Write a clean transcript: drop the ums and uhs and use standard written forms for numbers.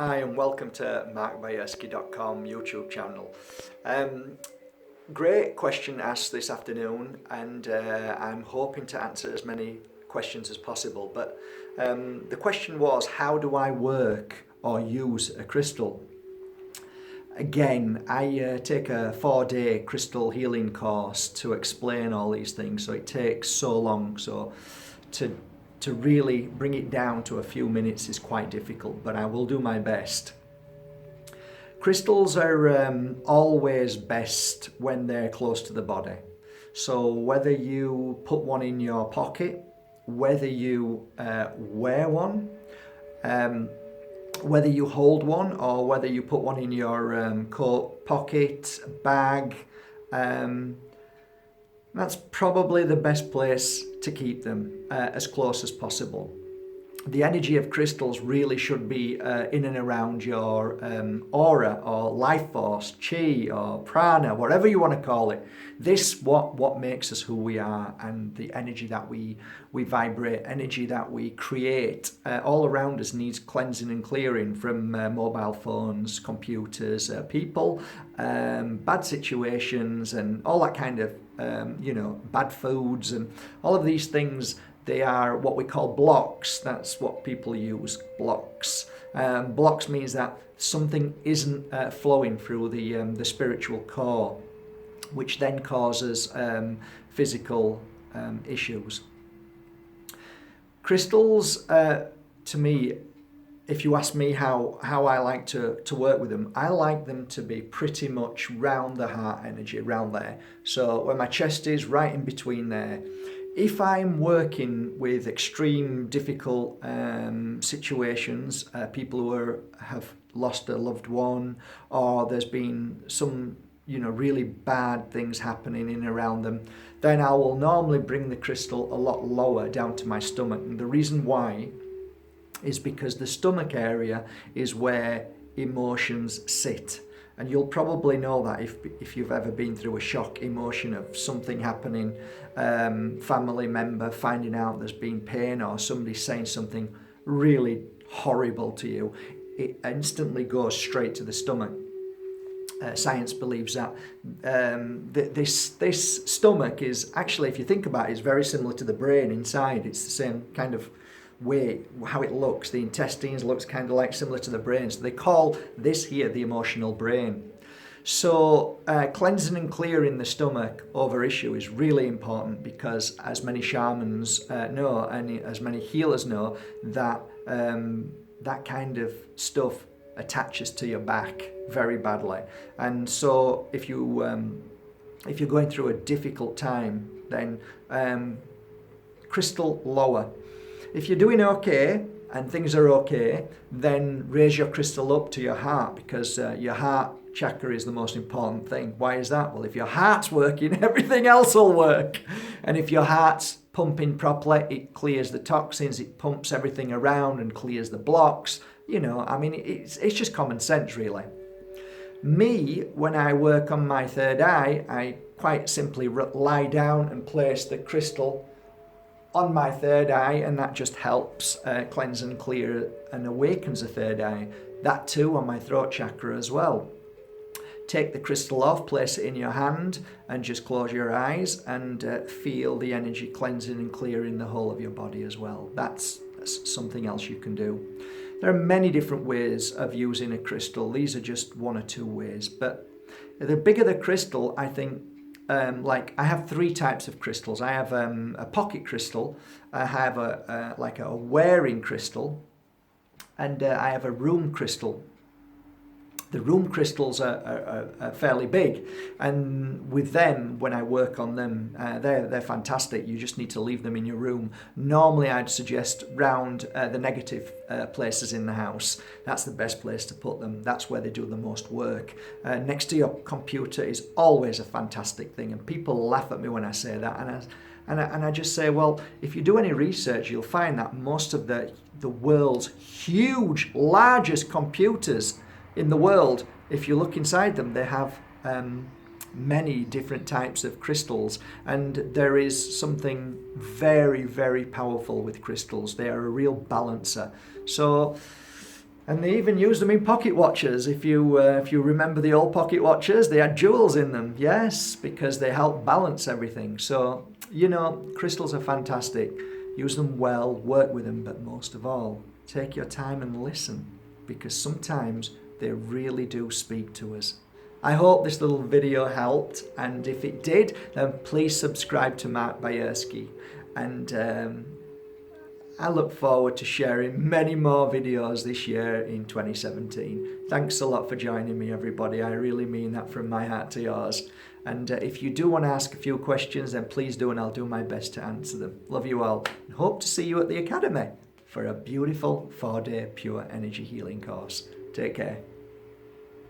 Hi and welcome to markbayerski.com YouTube channel. Great question asked this afternoon, and I'm hoping to answer as many questions as possible. But the question was, how do I work or use a crystal? Again, I take a 4-day crystal healing course to explain all these things, so it takes so long. So to really bring it down to a few minutes is quite difficult, but I will do my best. Crystals are always best when they're close to the body. So whether you put one in your pocket, whether you wear one, whether you hold one, or whether you put one in your coat pocket, bag, that's probably the best place to keep them as close as possible. The energy of crystals really should be in and around your aura or life force, chi or prana, whatever you want to call it. This what makes us who we are, and the energy that we vibrate, energy that we create all around us needs cleansing and clearing from mobile phones, computers, people, bad situations, and all that kind of bad foods and all of these things. They are what we call blocks. That's what people use, blocks. Blocks means that something isn't flowing through the spiritual core, which then causes physical issues. Crystals, to me, if you ask me how I like to work with them, I like them to be pretty much round the heart energy, around there. So where my chest is, right in between there. If I'm working with extreme, difficult situations, people who have lost a loved one, or there's been some really bad things happening in and around them, then I will normally bring the crystal a lot lower down to my stomach. And the reason why is because the stomach area is where emotions sit. And you'll probably know that if you've ever been through a shock emotion of something happening, family member finding out there's been pain, or somebody saying something really horrible to you, it instantly goes straight to the stomach. Science believes that this stomach is actually, if you think about it, is very similar to the brain inside. It's the same kind of way how it looks. The intestines looks kind of like similar to the brain, so they call this here the emotional brain. So cleansing and clearing the stomach over issue is really important, because as many shamans know, and as many healers know, that that kind of stuff attaches to your back very badly. And so if you're going through a difficult time, then crystal lower. If you're doing okay and things are okay, then raise your crystal up to your heart, because your heart chakra is the most important thing. Why is that? Well, if your heart's working, everything else will work. And if your heart's pumping properly, it clears the toxins, it pumps everything around and clears the blocks. It's just common sense, really. Me, when I work on my third eye, I quite simply lie down and place the crystal on my third eye, and that just helps cleanse and clear and awakens the third eye. That too on my throat chakra as well. Take the crystal off, place it in your hand, and just close your eyes and feel the energy cleansing and clearing the whole of your body as well. That's something else you can do. There are many different ways of using a crystal. These are just one or two ways, but the bigger the crystal, I think. I have 3 types of crystals. I have a pocket crystal, I have a wearing crystal, and I have a room crystal. The room crystals are fairly big, and with them, when I work on them, they're fantastic. You just need to leave them in your room. Normally I'd suggest round the negative places in the house. That's the best place to put them. That's where they do the most work. Next to your computer is always a fantastic thing, and people laugh at me when I say that, and I just say, well, if you do any research, you'll find that most of the world's huge, largest computers in the world, if you look inside them, they have many different types of crystals, and there is something very, very powerful with crystals. They are a real balancer. So And they even used them in pocket watches. If you remember the old pocket watches, they had jewels in them. Yes, because they help balance everything. So, crystals are fantastic. Use them well, work with them, but most of all, take your time and listen, because sometimes they really do speak to us. I hope this little video helped, and if it did, then please subscribe to Mark Bayersky. And I look forward to sharing many more videos this year in 2017. Thanks a lot for joining me, everybody. I really mean that from my heart to yours. And if you do want to ask a few questions, then please do, and I'll do my best to answer them. Love you all, and hope to see you at the Academy for a beautiful 4-day pure energy healing course. Take care.